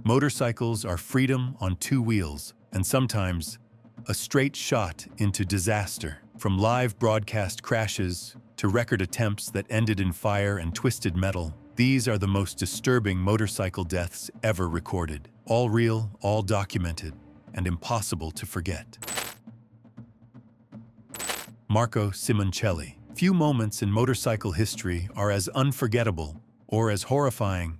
Motorcycles are freedom on two wheels, and sometimes a straight shot into disaster. From live broadcast crashes to record attempts that ended in fire and twisted metal, these are the most disturbing motorcycle deaths ever recorded. All real, all documented, and impossible to forget. Marco Simoncelli. Few moments in motorcycle history are as unforgettable or as horrifying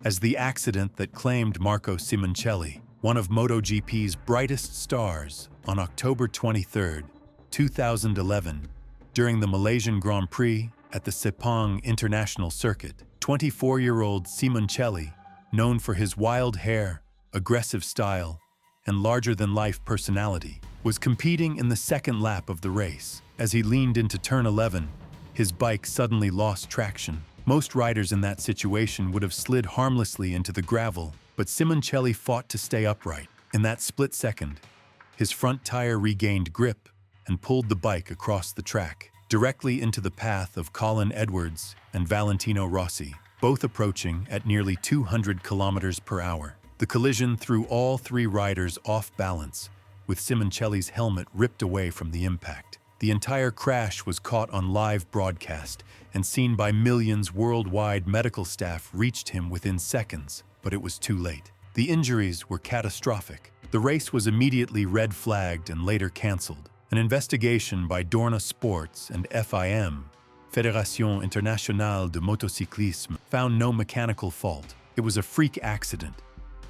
as the accident that claimed Marco Simoncelli, one of MotoGP's brightest stars, on October 23, 2011, during the Malaysian Grand Prix at the Sepang International Circuit. 24-year-old Simoncelli, known for his wild hair, aggressive style, and larger-than-life personality, was competing in the second lap of the race. As he leaned into turn 11, his bike suddenly lost traction. Most riders in that situation would have slid harmlessly into the gravel, but Simoncelli fought to stay upright. In that split second, his front tire regained grip and pulled the bike across the track, directly into the path of Colin Edwards and Valentino Rossi, both approaching at nearly 200 kilometers per hour. The collision threw all three riders off balance, with Simoncelli's helmet ripped away from the impact. The entire crash was caught on live broadcast and seen by millions worldwide. Medical staff reached him within seconds, but it was too late. The injuries were catastrophic. The race was immediately red flagged and later cancelled. An investigation by Dorna Sports and FIM, Fédération Internationale de Motocyclisme, found no mechanical fault. It was a freak accident,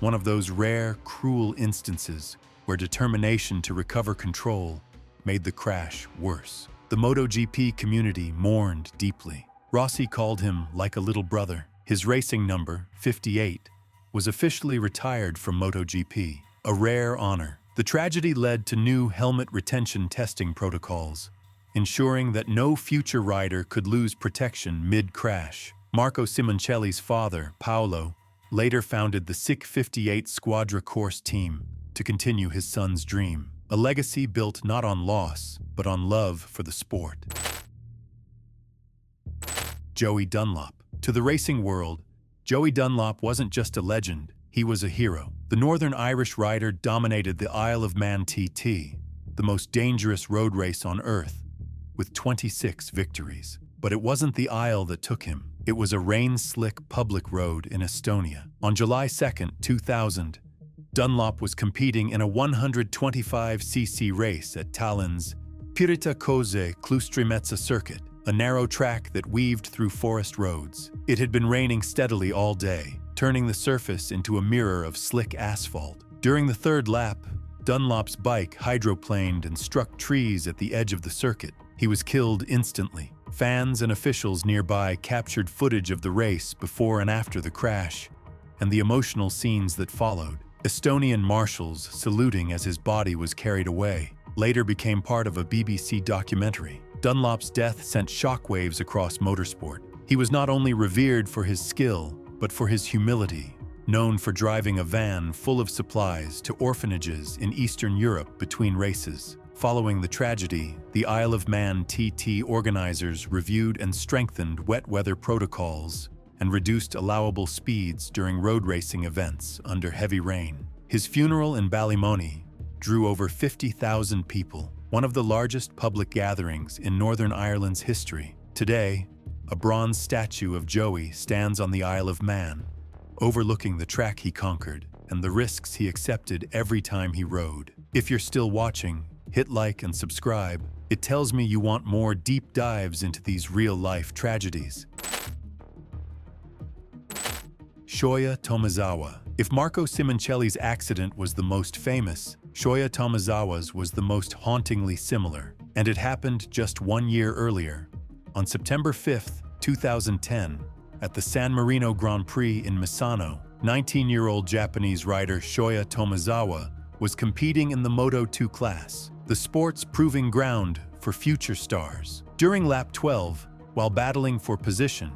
one of those rare, cruel instances where determination to recover control made the crash worse. The MotoGP community mourned deeply. Rossi called him like a little brother. His racing number, 58, was officially retired from MotoGP, a rare honor. The tragedy led to new helmet retention testing protocols, ensuring that no future rider could lose protection mid-crash. Marco Simoncelli's father, Paolo, later founded the SIC 58 Squadra Course team to continue his son's dream, a legacy built not on loss, but on love for the sport. Joey Dunlop. To the racing world, Joey Dunlop wasn't just a legend, he was a hero. The Northern Irish rider dominated the Isle of Man TT, the most dangerous road race on Earth, with 26 victories. But it wasn't the Isle that took him. It was a rain-slick public road in Estonia. On July 2, 2000, Dunlop was competing in a 125cc race at Tallinn's Pirita Koze Klustrimetsa circuit, a narrow track that weaved through forest roads. It had been raining steadily all day, turning the surface into a mirror of slick asphalt. During the third lap, Dunlop's bike hydroplaned and struck trees at the edge of the circuit. He was killed instantly. Fans and officials nearby captured footage of the race before and after the crash, and the emotional scenes that followed. Estonian marshals saluting as his body was carried away later became part of a BBC documentary. Dunlop's death sent shockwaves across motorsport. He was not only revered for his skill, but for his humility, known for driving a van full of supplies to orphanages in Eastern Europe between races. Following the tragedy, the Isle of Man TT organizers reviewed and strengthened wet weather protocols and reduced allowable speeds during road racing events under heavy rain. His funeral in Ballymoney drew over 50,000 people, one of the largest public gatherings in Northern Ireland's history. Today, a bronze statue of Joey stands on the Isle of Man, overlooking the track he conquered and the risks he accepted every time he rode. If you're still watching, hit like and subscribe. It tells me you want more deep dives into these real-life tragedies. Shoya Tomizawa. If Marco Simoncelli's accident was the most famous, Shoya Tomizawa's was the most hauntingly similar, and it happened just 1 year earlier. On September 5, 2010, at the San Marino Grand Prix in Misano, 19-year-old Japanese rider Shoya Tomizawa was competing in the Moto2 class, the sport's proving ground for future stars. During lap 12, while battling for position,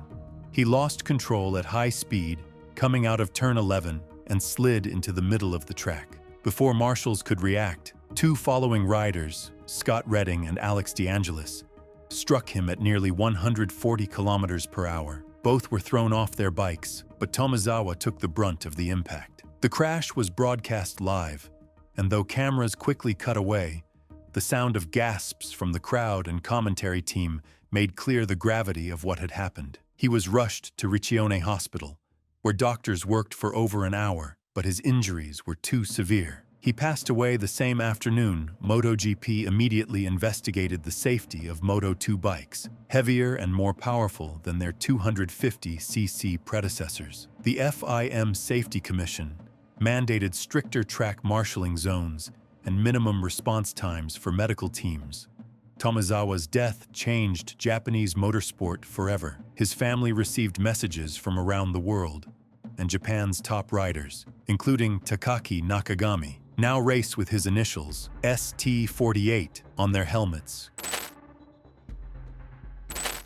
he lost control at high speed, coming out of turn 11 and slid into the middle of the track. Before marshals could react, two following riders, Scott Redding and Alex DeAngelis, struck him at nearly 140 kilometers per hour. Both were thrown off their bikes, but Tomizawa took the brunt of the impact. The crash was broadcast live, and though cameras quickly cut away, the sound of gasps from the crowd and commentary team made clear the gravity of what had happened. He was rushed to Riccione Hospital, where doctors worked for over an hour, but his injuries were too severe. He passed away the same afternoon. MotoGP immediately investigated the safety of Moto2 bikes, heavier and more powerful than their 250cc predecessors. The FIM Safety Commission mandated stricter track marshalling zones and minimum response times for medical teams. Tomizawa's death changed Japanese motorsport forever. His family received messages from around the world, and Japan's top riders, including Takaki Nakagami, now race with his initials, ST48, on their helmets.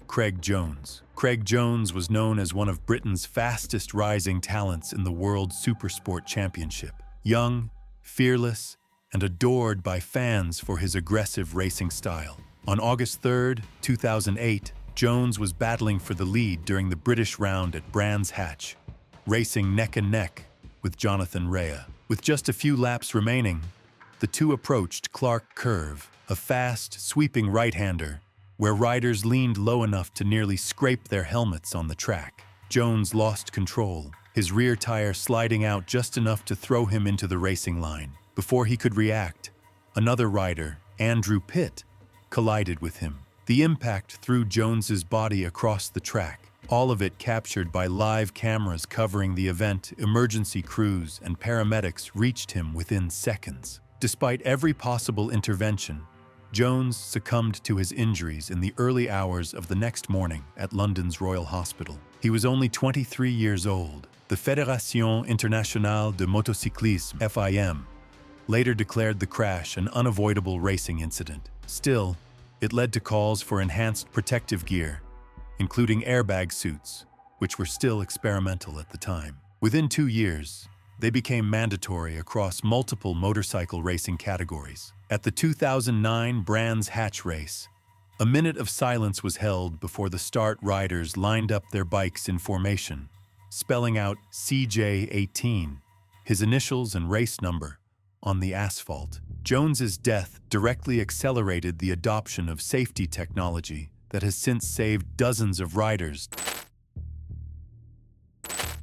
Craig Jones. Craig Jones was known as one of Britain's fastest rising talents in the World Supersport Championship. Young, fearless, and adored by fans for his aggressive racing style. On August 3, 2008, Jones was battling for the lead during the British round at Brands Hatch, racing neck and neck with Jonathan Rea. With just a few laps remaining, the two approached Clark Curve, a fast, sweeping right-hander, where riders leaned low enough to nearly scrape their helmets on the track. Jones lost control, his rear tire sliding out just enough to throw him into the racing line. Before he could react, another rider, Andrew Pitt, collided with him. The impact threw Jones's body across the track, all of it captured by live cameras covering the event. Emergency crews and paramedics reached him within seconds. Despite every possible intervention, Jones succumbed to his injuries in the early hours of the next morning at London's Royal Hospital. He was only 23 years old. The Fédération Internationale de Motocyclisme, FIM, later declared the crash an unavoidable racing incident. Still, it led to calls for enhanced protective gear, including airbag suits, which were still experimental at the time. Within 2 years, they became mandatory across multiple motorcycle racing categories. At the 2009 Brands Hatch race, a minute of silence was held before the start. Riders lined up their bikes in formation, spelling out CJ18, his initials and race number, on the asphalt. Jones's death directly accelerated the adoption of safety technology that has since saved dozens of riders.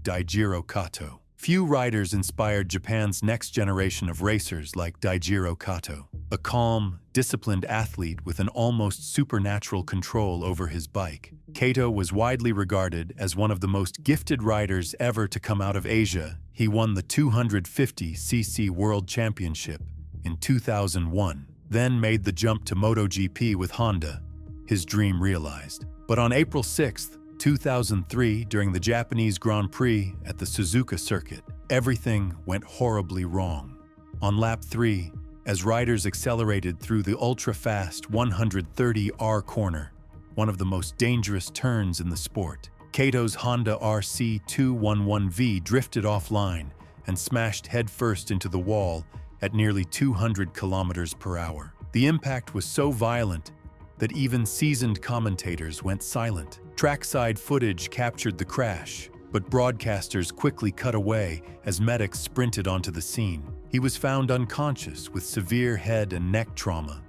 Daijiro Kato. Few riders inspired Japan's next generation of racers like Daijiro Kato, a calm, disciplined athlete with an almost supernatural control over his bike. Kato was widely regarded as one of the most gifted riders ever to come out of Asia. He won the 250cc World Championship in 2001, then made the jump to MotoGP with Honda, his dream realized. But on April 6, 2003, during the Japanese Grand Prix at the Suzuka circuit, everything went horribly wrong. On lap 3, as riders accelerated through the ultra-fast 130R corner, one of the most dangerous turns in the sport, Kato's Honda RC211V drifted offline and smashed headfirst into the wall at nearly 200 kilometers per hour. The impact was so violent that even seasoned commentators went silent. Trackside footage captured the crash, but broadcasters quickly cut away as medics sprinted onto the scene. He was found unconscious with severe head and neck trauma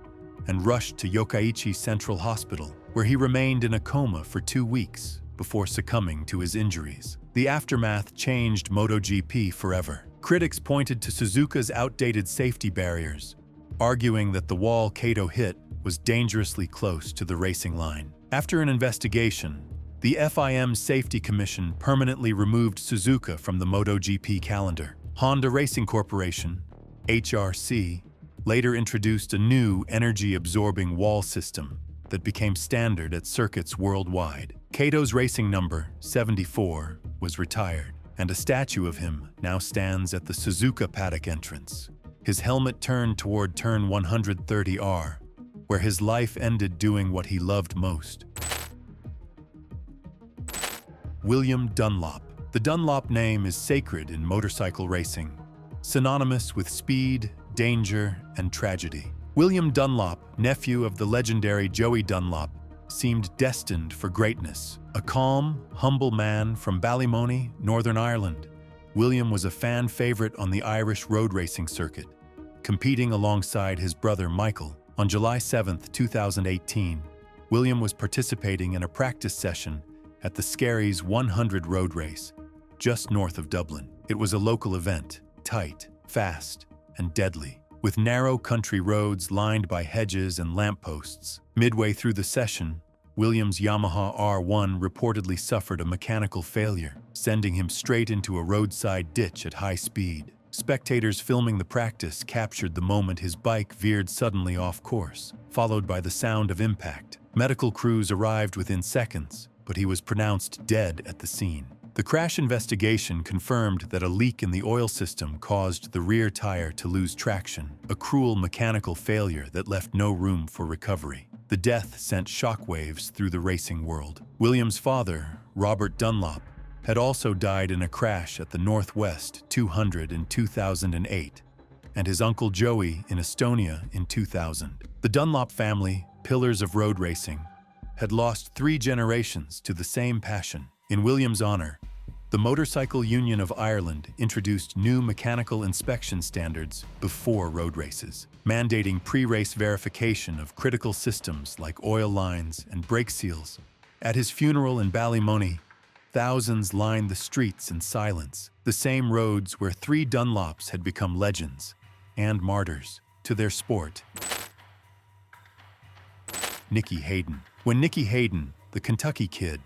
and rushed to Yokkaichi Central Hospital, where he remained in a coma for 2 weeks before succumbing to his injuries. The aftermath changed MotoGP forever. Critics pointed to Suzuka's outdated safety barriers, arguing that the wall Kato hit was dangerously close to the racing line. After an investigation, the FIM Safety Commission permanently removed Suzuka from the MotoGP calendar. Honda Racing Corporation, HRC, later introduced a new energy-absorbing wall system that became standard at circuits worldwide. Kato's racing number, 74, was retired, and a statue of him now stands at the Suzuka paddock entrance. His helmet turned toward turn 130R, where his life ended doing what he loved most. William Dunlop. The Dunlop name is sacred in motorcycle racing, synonymous with speed, danger, and tragedy. William Dunlop, nephew of the legendary Joey Dunlop, seemed destined for greatness. A calm, humble man from Ballymoney, Northern Ireland, William was a fan favorite on the Irish road racing circuit, competing alongside his brother Michael. On July 7, 2018, William was participating in a practice session at the Skerries 100 road race, just north of Dublin. It was a local event, tight, fast, and deadly, with narrow country roads lined by hedges and lampposts. Midway through the session, William's Yamaha R1 reportedly suffered a mechanical failure, sending him straight into a roadside ditch at high speed. Spectators filming the practice captured the moment his bike veered suddenly off course, followed by the sound of impact. Medical crews arrived within seconds, but he was pronounced dead at the scene. The crash investigation confirmed that a leak in the oil system caused the rear tire to lose traction, a cruel mechanical failure that left no room for recovery. The death sent shockwaves through the racing world. William's father, Robert Dunlop, had also died in a crash at the Northwest 200 in 2008, and his uncle Joey in Estonia in 2000. The Dunlop family, pillars of road racing, had lost 3 generations to the same passion. In William's honor, the Motorcycle Union of Ireland introduced new mechanical inspection standards before road races, mandating pre-race verification of critical systems like oil lines and brake seals. At his funeral in Ballymoney, thousands lined the streets in silence, the same roads where 3 Dunlops had become legends and martyrs to their sport. Nicky Hayden. When Nicky Hayden, the Kentucky kid,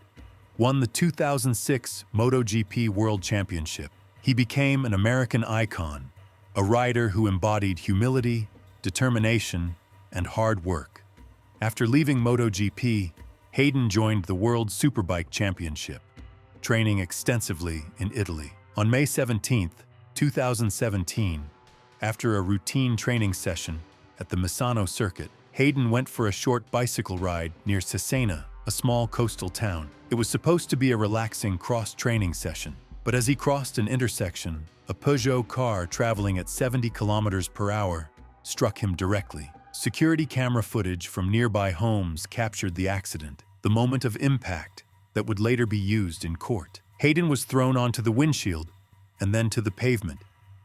won the 2006 MotoGP World Championship, he became an American icon, a rider who embodied humility, determination, and hard work. After leaving MotoGP, Hayden joined the World Superbike Championship, training extensively in Italy. On May 17, 2017, after a routine training session at the Misano circuit, Hayden went for a short bicycle ride near Cesena, a small coastal town. It was supposed to be a relaxing cross-training session, but as he crossed an intersection, a Peugeot car traveling at 70 kilometers per hour struck him directly. Security camera footage from nearby homes captured the accident, the moment of impact that would later be used in court. Hayden was thrown onto the windshield and then to the pavement,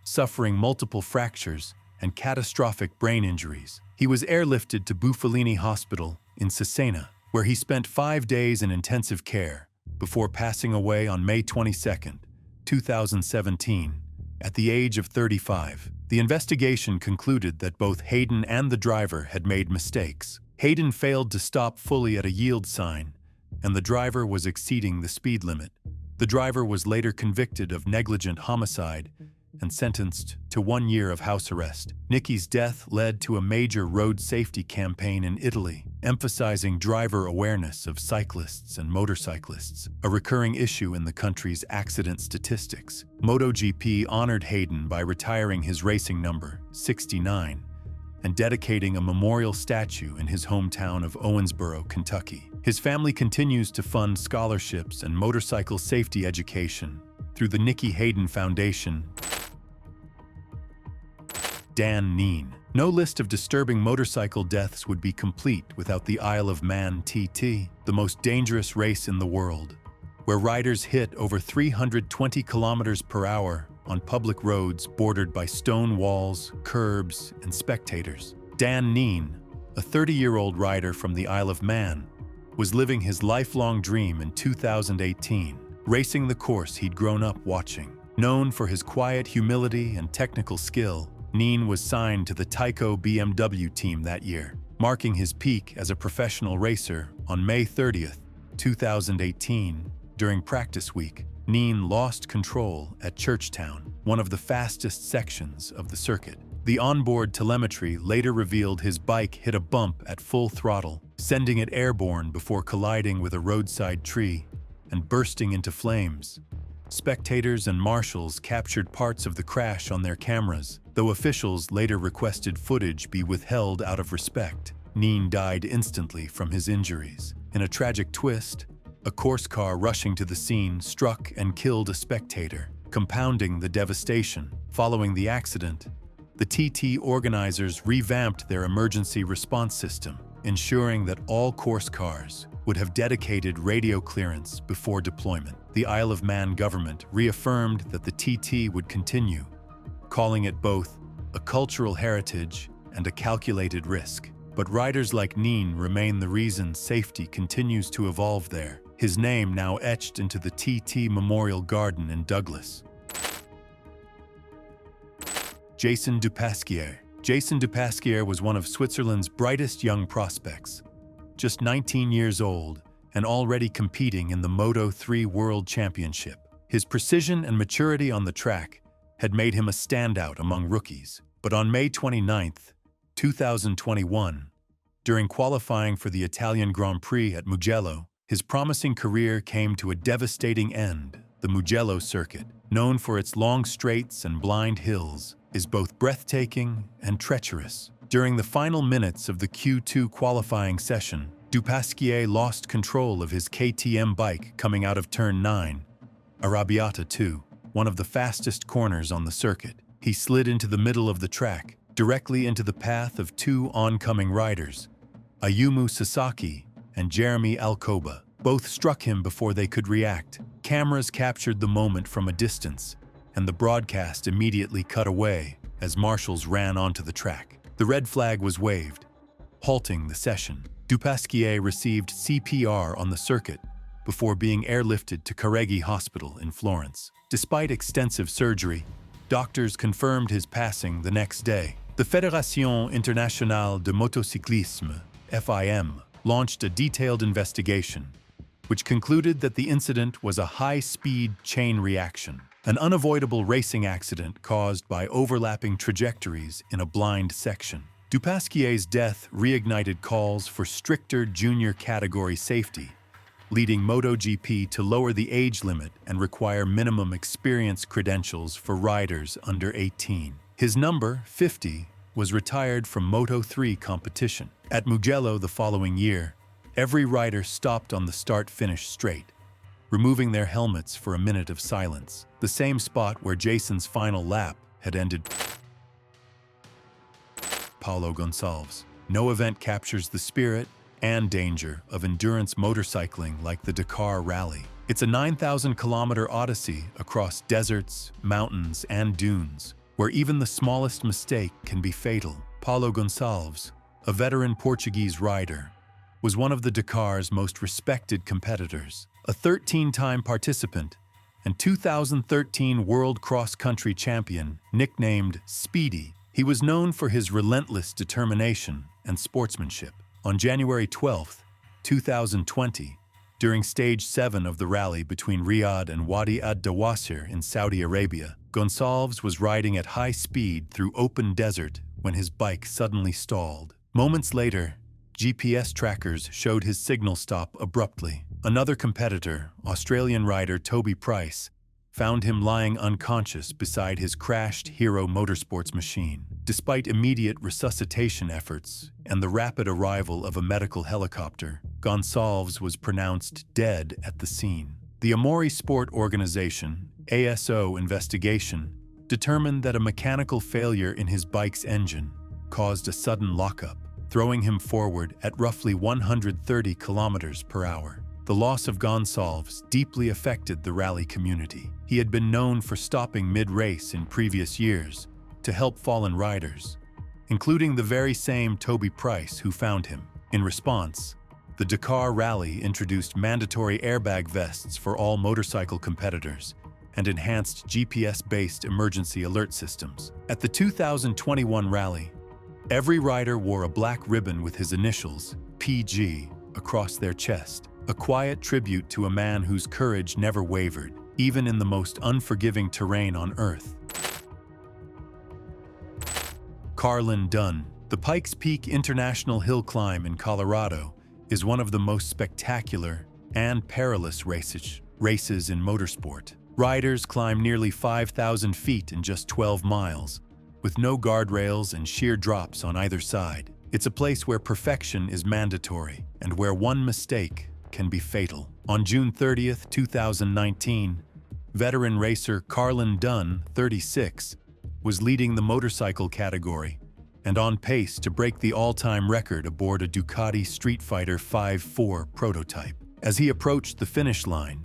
suffering multiple fractures and catastrophic brain injuries. He was airlifted to Buffalini Hospital in Cesena, where he spent 5 days in intensive care before passing away on May 22, 2017, at the age of 35. The investigation concluded that both Hayden and the driver had made mistakes. Hayden failed to stop fully at a yield sign, and the driver was exceeding the speed limit. The driver was later convicted of negligent homicide and sentenced to 1 year of house arrest. Nicky's death led to a major road safety campaign in Italy, emphasizing driver awareness of cyclists and motorcyclists, a recurring issue in the country's accident statistics. MotoGP honored Hayden by retiring his racing number, 69, and dedicating a memorial statue in his hometown of Owensboro, Kentucky. His family continues to fund scholarships and motorcycle safety education through the Nicky Hayden Foundation. Dan Neen. No list of disturbing motorcycle deaths would be complete without the Isle of Man TT, the most dangerous race in the world, where riders hit over 320 kilometers per hour on public roads bordered by stone walls, curbs, and spectators. Dan Neen, a 30-year-old rider from the Isle of Man, was living his lifelong dream in 2018, racing the course he'd grown up watching. Known for his quiet humility and technical skill, Neen was signed to the Tyco BMW team that year, marking his peak as a professional racer on May 30, 2018. During practice week, Neen lost control at Churchtown, one of the fastest sections of the circuit. The onboard telemetry later revealed his bike hit a bump at full throttle, sending it airborne before colliding with a roadside tree and bursting into flames. Spectators and marshals captured parts of the crash on their cameras, though officials later requested footage be withheld out of respect. Neen died instantly from his injuries. In a tragic twist, a course car rushing to the scene struck and killed a spectator, compounding the devastation. Following the accident, the TT organizers revamped their emergency response system, ensuring that all course cars would have dedicated radio clearance before deployment. the Isle of Man government reaffirmed that the TT would continue, calling it both a cultural heritage and a calculated risk. But riders like Neen remain the reason safety continues to evolve there, his name now etched into the TT Memorial Garden in Douglas. Jason Dupasquier. Jason Dupasquier was one of Switzerland's brightest young prospects. Just 19 years old and already competing in the Moto3 World Championship. His precision and maturity on the track had made him a standout among rookies. But on May 29, 2021, during qualifying for the Italian Grand Prix at Mugello, his promising career came to a devastating end. The Mugello circuit, known for its long straights and blind hills, is both breathtaking and treacherous. During the final minutes of the Q2 qualifying session, Dupasquier lost control of his KTM bike coming out of Turn 9, Arrabbiata 2, one of the fastest corners on the circuit. He slid into the middle of the track, directly into the path of two oncoming riders, Ayumu Sasaki and Jeremy Alcoba. Both struck him before they could react. Cameras captured the moment from a distance, and the broadcast immediately cut away as marshals ran onto the track. The red flag was waved, halting the session. Dupasquier received CPR on the circuit before being airlifted to Careggi Hospital in Florence. Despite extensive surgery, doctors confirmed his passing the next day. The Fédération Internationale de Motocyclisme, FIM, launched a detailed investigation, which concluded that the incident was a high-speed chain reaction, an unavoidable racing accident caused by overlapping trajectories in a blind section. Dupasquier's death reignited calls for stricter junior category safety, leading MotoGP to lower the age limit and require minimum experience credentials for riders under 18. His number, 50, was retired from Moto3 competition. At Mugello the following year, every rider stopped on the start-finish straight, removing their helmets for a minute of silence, the same spot where Jason's final lap had ended. Paulo Gonçalves. No event captures the spirit and danger of endurance motorcycling like the Dakar Rally. It's a 9,000-kilometer odyssey across deserts, mountains, and dunes, where even the smallest mistake can be fatal. Paulo Gonçalves, a veteran Portuguese rider, was one of the Dakar's most respected competitors. A 13-time participant and 2013 World Cross-Country Champion, nicknamed Speedy, he was known for his relentless determination and sportsmanship. On January 12, 2020, during Stage 7 of the rally between Riyadh and Wadi ad-Dawasir in Saudi Arabia, Gonçalves was riding at high speed through open desert when his bike suddenly stalled. Moments later, GPS trackers showed his signal stop abruptly. Another competitor, Australian rider Toby Price, found him lying unconscious beside his crashed Hero Motorsports machine. Despite immediate resuscitation efforts and the rapid arrival of a medical helicopter, Gonçalves was pronounced dead at the scene. The Amori Sport Organization, ASO investigation, determined that a mechanical failure in his bike's engine caused a sudden lockup, throwing him forward at roughly 130 kilometers per hour. The loss of Gonçalves deeply affected the rally community. He had been known for stopping mid-race in previous years to help fallen riders, including the very same Toby Price who found him. In response, the Dakar Rally introduced mandatory airbag vests for all motorcycle competitors and enhanced GPS-based emergency alert systems. At the 2021 rally, every rider wore a black ribbon with his initials, PG, across their chest, a quiet tribute to a man whose courage never wavered, even in the most unforgiving terrain on Earth. Carlin Dunn. The Pikes Peak International Hill Climb in Colorado is one of the most spectacular and perilous races in motorsport. Riders climb nearly 5,000 feet in just 12 miles, with no guardrails and sheer drops on either side. It's a place where perfection is mandatory and where one mistake can be fatal. On June 30, 2019, veteran racer Carlin Dunn, 36, was leading the motorcycle category and on pace to break the all-time record aboard a Ducati Street Fighter 5.4 prototype. As he approached the finish line,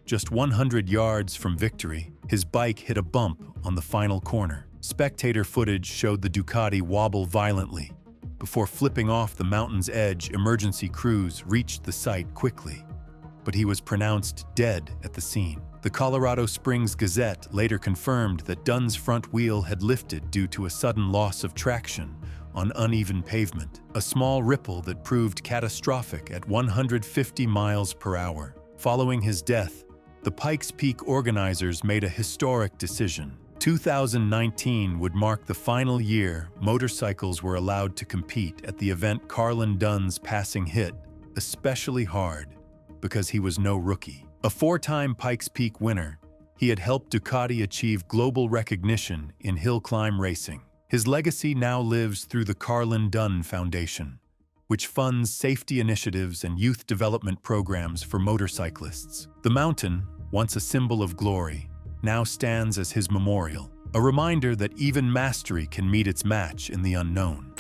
just 100 yards from victory, his bike hit a bump on the final corner. Spectator footage showed the Ducati wobble violently. Before flipping off the mountain's edge, emergency crews reached the site quickly, but he was pronounced dead at the scene. The Colorado Springs Gazette later confirmed that Dunn's front wheel had lifted due to a sudden loss of traction on uneven pavement, a small ripple that proved catastrophic at 150 miles per hour. Following his death, the Pikes Peak organizers made a historic decision. 2019 would mark the final year motorcycles were allowed to compete at the event. Carlin Dunn's passing hit especially hard because he was no rookie. A four-time Pikes Peak winner, he had helped Ducati achieve global recognition in hill climb racing. His legacy now lives through the Carlin Dunn Foundation, which funds safety initiatives and youth development programs for motorcyclists. The mountain, once a symbol of glory, now stands as his memorial, a reminder that even mastery can meet its match in the unknown.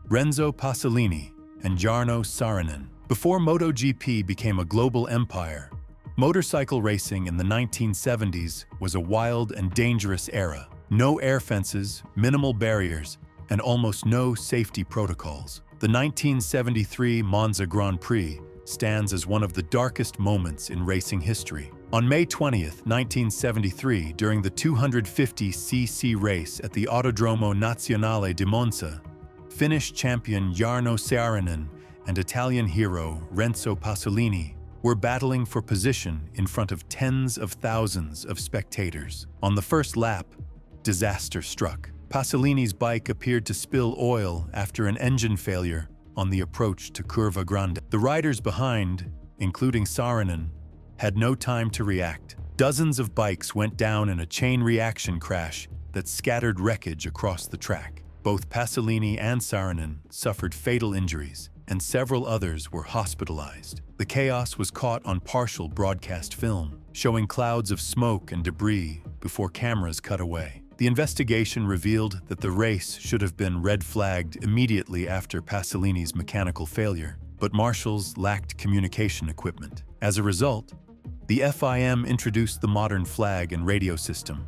Renzo Pasolini and Jarno Saarinen. Before MotoGP became a global empire, motorcycle racing in the 1970s was a wild and dangerous era. No air fences, minimal barriers, and almost no safety protocols. The 1973 Monza Grand Prix stands as one of the darkest moments in racing history. On May 20th, 1973, during the 250cc race at the Autodromo Nazionale di Monza, Finnish champion Jarno Saarinen and Italian hero Renzo Pasolini were battling for position in front of tens of thousands of spectators. On the first lap, disaster struck. Pasolini's bike appeared to spill oil after an engine failure on the approach to Curva Grande. The riders behind, including Saarinen, had no time to react. Dozens of bikes went down in a chain reaction crash that scattered wreckage across the track. Both Pasolini and Saarinen suffered fatal injuries, and several others were hospitalized. The chaos was caught on partial broadcast film, showing clouds of smoke and debris before cameras cut away. The investigation revealed that the race should have been red-flagged immediately after Pasolini's mechanical failure, but marshals lacked communication equipment. As a result, the FIM introduced the modern flag and radio system,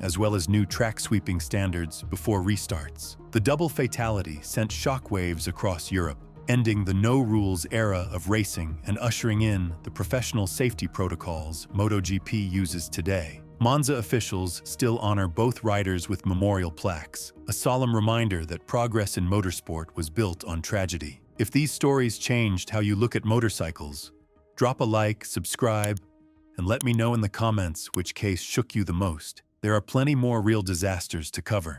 as well as new track sweeping standards before restarts. The double fatality sent shockwaves across Europe, ending the no-rules era of racing and ushering in the professional safety protocols MotoGP uses today. Monza officials still honor both riders with memorial plaques, a solemn reminder that progress in motorsport was built on tragedy. If these stories changed how you look at motorcycles, drop a like, subscribe, and let me know in the comments which case shook you the most. There are plenty more real disasters to cover.